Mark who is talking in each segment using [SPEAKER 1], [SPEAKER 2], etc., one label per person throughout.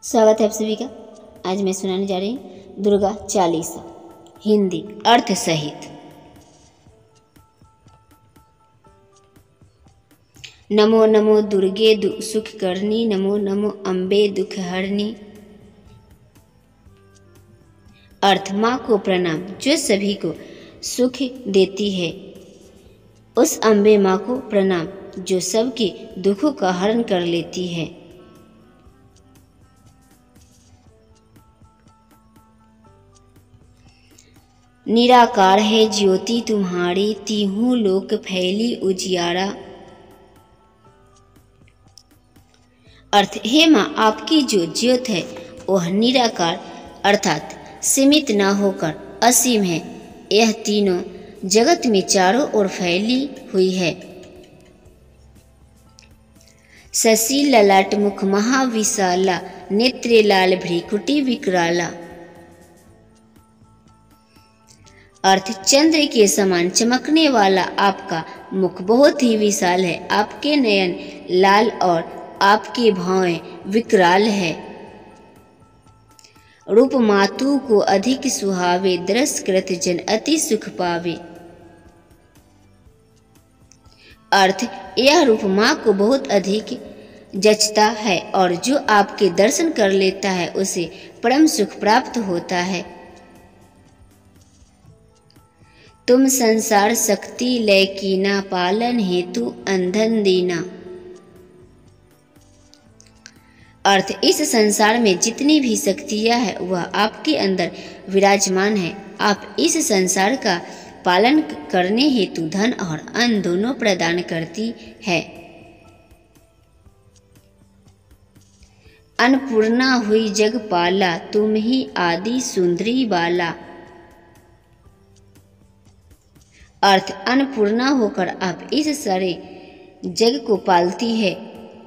[SPEAKER 1] स्वागत है आप सभी का। आज मैं सुनाने जा रही हूँ दुर्गा चालीसा, हिंदी अर्थ सहित। नमो नमो दुर्गे सुख करनी, नमो नमो अम्बे दुख हरनी। अर्थ माँ को प्रणाम जो सभी को सुख देती है। उस अम्बे माँ को प्रणाम जो सबके दुखों का हरण कर लेती है। निराकार है ज्योति तुम्हारी, तीहूं लोक फैली उजियारा। अर्थ हे माँ, आपकी जो ज्योत है वह निराकार अर्थात सीमित न होकर असीम है। यह तीनों जगत में चारों ओर फैली हुई है। शशि ललाट मुख महाविशाला, नेत्रे लाल भ्रिकुटी विकराला। अर्थ चंद्र के समान चमकने वाला आपका मुख बहुत ही विशाल है। आपके नयन लाल और आपके भौहें विकराल है। रूप मातु को अधिक सुहावे, दरस कृत जन अति सुख पावे। अर्थ यह रूप माँ को बहुत अधिक जचता है और जो आपके दर्शन कर लेता है उसे परम सुख प्राप्त होता है। तुम संसार शक्ति लय कीना, पालन हेतु अंधन दीना। अर्थ इस संसार में जितनी भी शक्तियाँ है वह आपके अंदर विराजमान है। आप इस संसार का पालन करने हेतु धन और अन्न दोनों प्रदान करती है। अन्नपूर्णा हुई जगपाला, तुम ही आदि सुंदरी बाला। अर्थ अन्नपूर्णा होकर आप इस सारे जग को पालती है।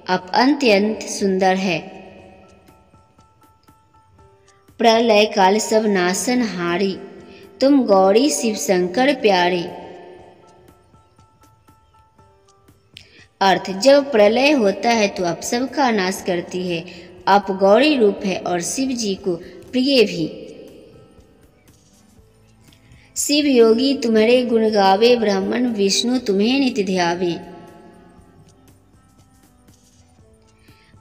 [SPEAKER 1] आप अत्यंत सुंदर है। प्रलय काल सब नाशन हारी, तुम गौरी शिव शंकर प्यारे। अर्थ जब प्रलय होता है तो आप सबका नाश करती है। आप गौरी रूप है और शिव जी को प्रिय भी। शिव योगी तुम्हारे गुण गावे, ब्राह्मण विष्णु तुम्हें नित्य ध्यावे।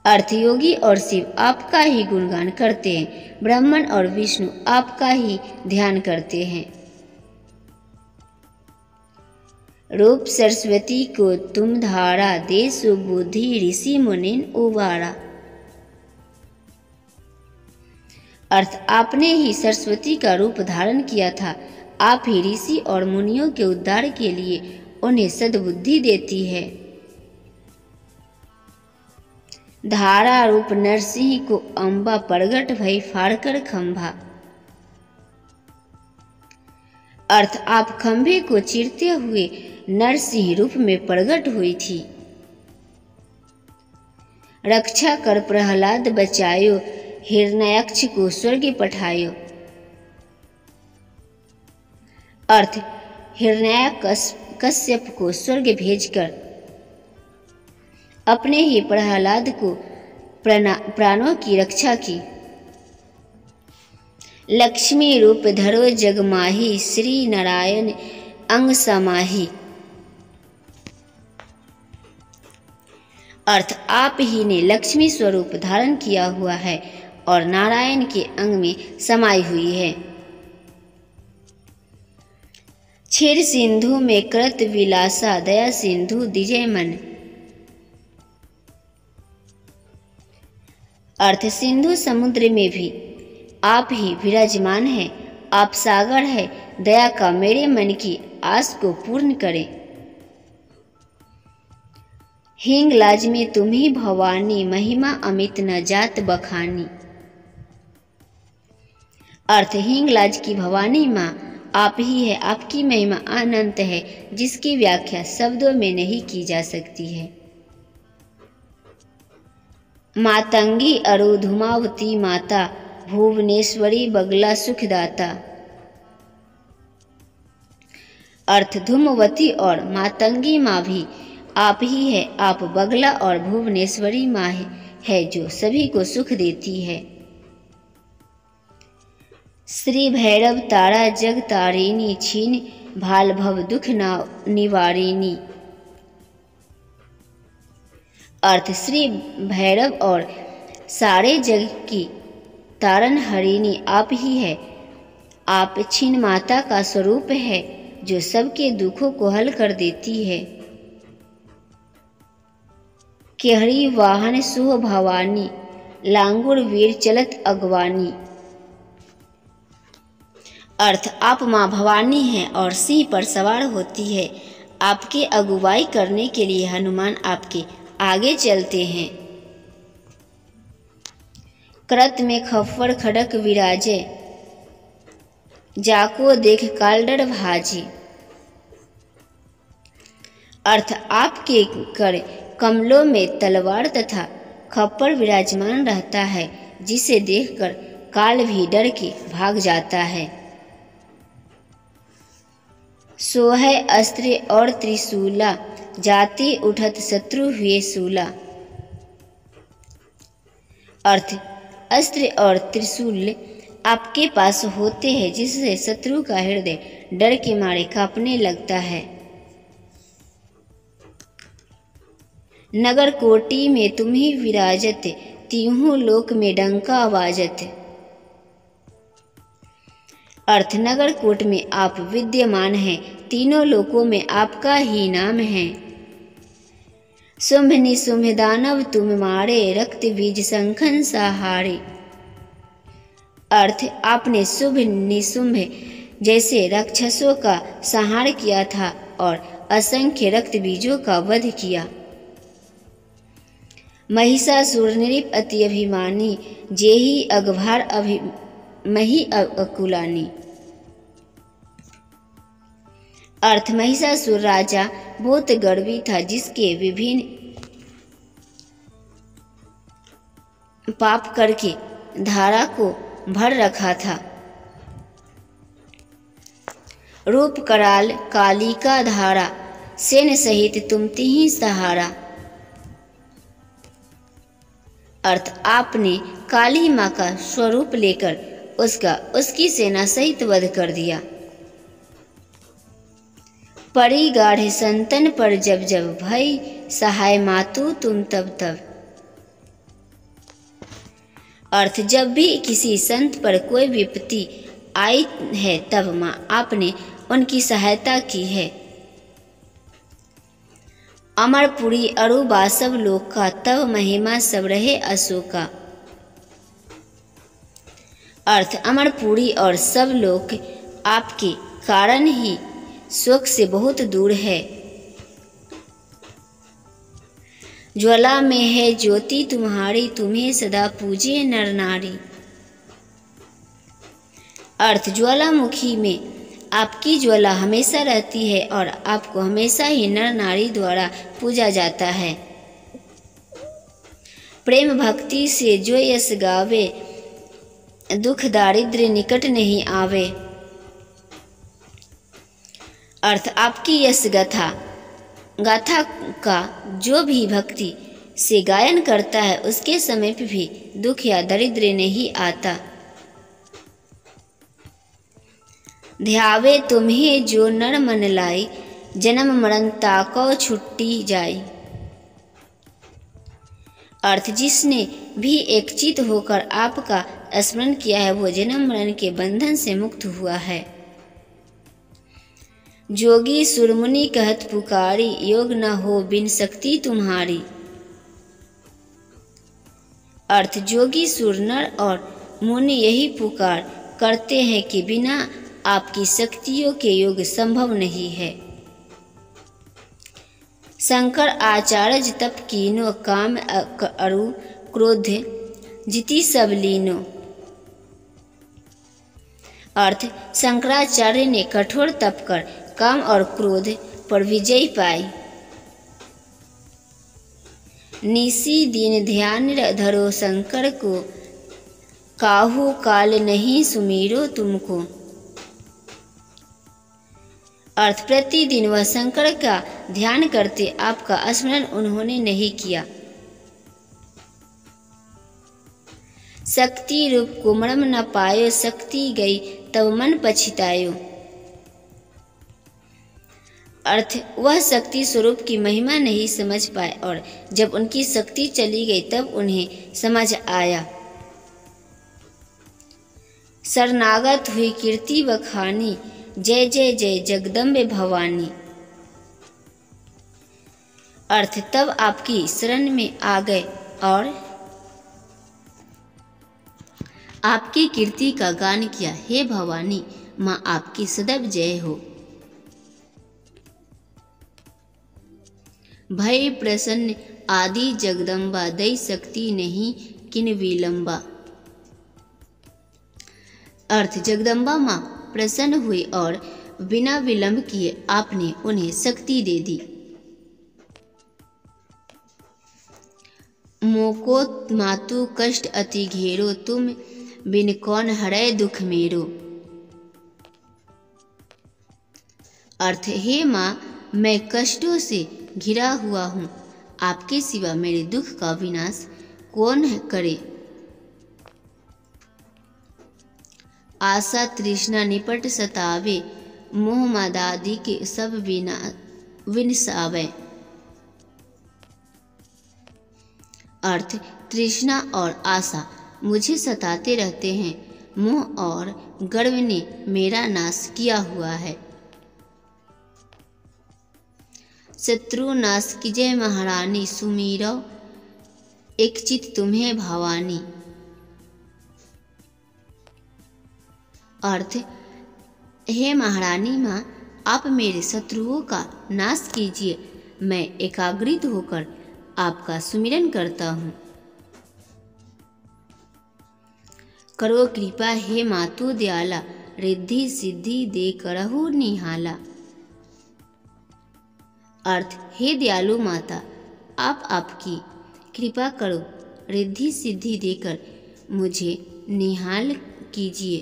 [SPEAKER 1] अर्थ योगी और शिव आपका ही गुणगान करते हैं, ब्राह्मण और विष्णु आपका ही ध्यान करते हैं। रूप सरस्वती को तुम धारा, दे सुबुद्धि ऋषि मुनिन उबारा। अर्थ आपने ही सरस्वती का रूप धारण किया था। आप ही ऋषि और मुनियों के उद्धार के लिए उन्हें सद्बुद्धि देती है। धारा रूप नरसिंह को अम्बा, प्रगट भई फाड़कर खंभा। अर्थ आप खंभे को चीरते हुए नरसिंह रूप में प्रगट हुई थी। रक्षा कर प्रहलाद बचायो, हिरण्यक्ष को स्वर्ग पठायो। अर्थ हिरण्यकश्यप को स्वर्ग भेजकर अपने ही प्रहलाद को प्राणों की रक्षा की। लक्ष्मी रूप धरो जगमाही, श्री नारायण अंग समाही। अर्थ आप ही ने लक्ष्मी स्वरूप धारण किया हुआ है और नारायण के अंग में समाई हुई है। क्षीर सिंधु में कृत विलासा, दया सिंधु दिजय मन। अर्थ सिंधु समुद्र में भी आप ही विराजमान हैं। आप सागर है, दया का मेरे मन की आस को पूर्ण करें। हिंगलाज में तुम ही भवानी, महिमा अमित न जात बखानी। अर्थ हिंगलाज की भवानी माँ आप ही है। आपकी महिमा अनंत है जिसकी व्याख्या शब्दों में नहीं की जा सकती है। मातंगी अरु धूमावती माता, भुवनेश्वरी बगला सुखदाता। अर्थ धूमवती और मातंगी माँ भी आप ही है। आप बगला और भुवनेश्वरी माँ है जो सभी को सुख देती है। श्री भैरव तारा जग तारिणी, छीन भाल भव दुख निवारिणी। अर्थ श्री भैरव और सारे जग की तारन हरिणी आप ही है। आप छीन माता का स्वरूप है जो सबके दुखों को हल कर देती है। केहरी वाहन सुह भवानी, लांगुर वीर चलत अगवानी। अर्थ आप माँ भवानी हैं और सिंह पर सवार होती है। आपके अगुवाई करने के लिए हनुमान आपके आगे चलते हैं। करत में खप्पर खड़क विराजे, जाको देख काल डर भाजी। अर्थ आपके कर कमलों में तलवार तथा खप्पर विराजमान रहता है, जिसे देखकर काल भी डर के भाग जाता है। सोहे अस्त्र और त्रिशूला, जाति उठत शत्रु हुए सूला। अर्थ अस्त्र और त्रिशूल आपके पास होते हैं, जिससे शत्रु का हृदय डर के मारे कांपने लगता है। नगर कोटि में तुम्ही विराजत, तीहूं लोक में डंका आवाजत। अर्थ नगर कोट में आप विद्यमान हैं, तीनों लोकों में आपका ही नाम है। शुंभ निशुंभ दानव तुम मारे, रक्त बीज शंखन सहारे। अर्थ आपने शुंभ निशुंभ जैसे राक्षसों का संहार किया था और असंख्य रक्त बीजों का वध किया। महिषासुर नृप अति अभिमानी, जेहि अगभार मही अकुलानी। अर्थ महिषासुर राजा बहुत गर्वी था, जिसके विभिन्न पाप करके धारा को भर रखा था। रूप कराल कालिका धारा, सेन सहित तुम तिहि सहारा। अर्थ आपने काली माँ का स्वरूप लेकर उसकी सेना सहित वध कर दिया। परी गाढ़ संतन पर जब जब, भई सहाय मातु तुम तब तब। अर्थ जब भी किसी संत पर कोई विपत्ति आई है, तब माँ आपने उनकी सहायता की है। अमरपुरी अरु बासव लोक का, तब महिमा सब रहे अशोका। अर्थ अमरपुरी और सब लोक आपके कारण ही शोक से बहुत दूर है। ज्वाला में है ज्योति तुम्हारी, तुम्हें सदा पूजे नर नारी। अर्थ ज्वालामुखी में आपकी ज्वाला हमेशा रहती है और आपको हमेशा ही नर नारी द्वारा पूजा जाता है। प्रेम भक्ति से जो यश गावे, दुख दारिद्र्य निकट नहीं आवे। अर्थ आपकी यश गाथा का जो भी भक्ति से गायन करता है, उसके समय पे भी दुख या दरिद्र नहीं आता। ध्यावे तुम्हें जो नर मन लाई, जन्म मरण ताको छुट्टी जाई। अर्थ जिसने भी एक चित होकर आपका स्मरण किया है, वो जन्म मरण के बंधन से मुक्त हुआ है। जोगी सुरमुनि कहत पुकारी, योग न हो बिन शक्ति तुम्हारी। अर्थ जोगी सुर नर और मुनि यही पुकार करते हैं कि बिना आपकी शक्तियों के योग संभव नहीं है। शंकर आचार्य तप कीनो, काम अरु क्रोध जिति सब लीनो। अर्थ शंकराचार्य ने कठोर तप कर काम और क्रोध पर विजय पाई। निसी दिन ध्यान धरो शंकर को, काहू काल नहीं सुमीरो तुमको। अर्थ प्रतिदिन वह शंकर का ध्यान करते, आपका स्मरण उन्होंने नहीं किया। शक्ति रूप को मर्म न पायो, शक्ति गई तब मन पछतायो। अर्थ, वह शक्ति स्वरूप की महिमा नहीं समझ पाए और जब उनकी शक्ति चली गई तब उन्हें समझ आया। शरणागत हुई कीर्ति बखानी, जय जय जय जगदम्बे भवानी। अर्थ, तब आपकी शरण में आ गए और आपकी कीर्ति का गान किया। हे भवानी, माँ आपकी सदैव जय हो। भय प्रसन्न आदि जगदम्बा, दई शक्ति नहीं किन विलंबा। अर्थ, जगदम्बा माँ प्रसन्न हुई और बिना विलंब किए आपने उन्हें शक्ति दे दी। मोको मातु कष्ट अति घेरो, तुम बिन कौन हरै दुख मेरो। अर्थ, हे माँ, मैं कष्टों से घिरा हुआ हूँ, आपके सिवा मेरे दुख का विनाश कौन करे। आशा तृष्णा निपट सतावे, मोह मादादि के सब विनसावे। अर्थ, तृष्णा और आशा मुझे सताते रहते हैं, मोह और गर्व ने मेरा नाश किया हुआ है। शत्रु नाश कीजय महारानी, सुमीरो एक चित तुम्हें भवानी। अर्थ, हे महारानी माँ, आप मेरे शत्रुओं का नाश कीजिए, मैं एकाग्रित होकर आपका सुमिरन करता हूँ। करो कृपा हे मातु दयाला, रिद्धि सिद्धि दे करहु निहाला। अर्थ, हे दयालु माता, आप आपकी कृपा करो, रिद्धि सिद्धि देकर मुझे निहाल कीजिए।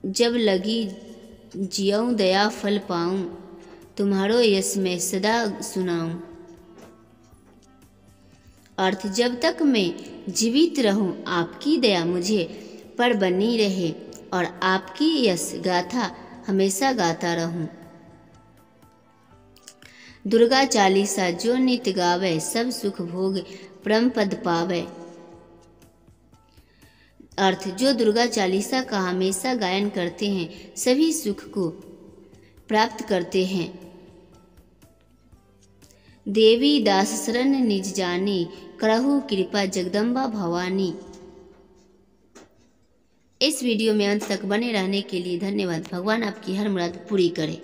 [SPEAKER 1] जब लगी जियऊँ दया फल पाऊँ, तुम्हारो यश मैं सदा सुनाऊँ। अर्थ, जब तक मैं जीवित रहूं आपकी दया मुझे पर बनी रहे और आपकी यश गाथा हमेशा गाता रहूं। दुर्गा चालीसा जो नित गावे, सब सुख भोग परम पद पावे। अर्थ, जो दुर्गा चालीसा का हमेशा गायन करते हैं सभी सुख को प्राप्त करते हैं। देवी दास शरण निज जानी, करहु कृपा जगदम्बा भवानी। इस वीडियो में अंत तक बने रहने के लिए धन्यवाद। भगवान आपकी हर मुराद पूरी करे।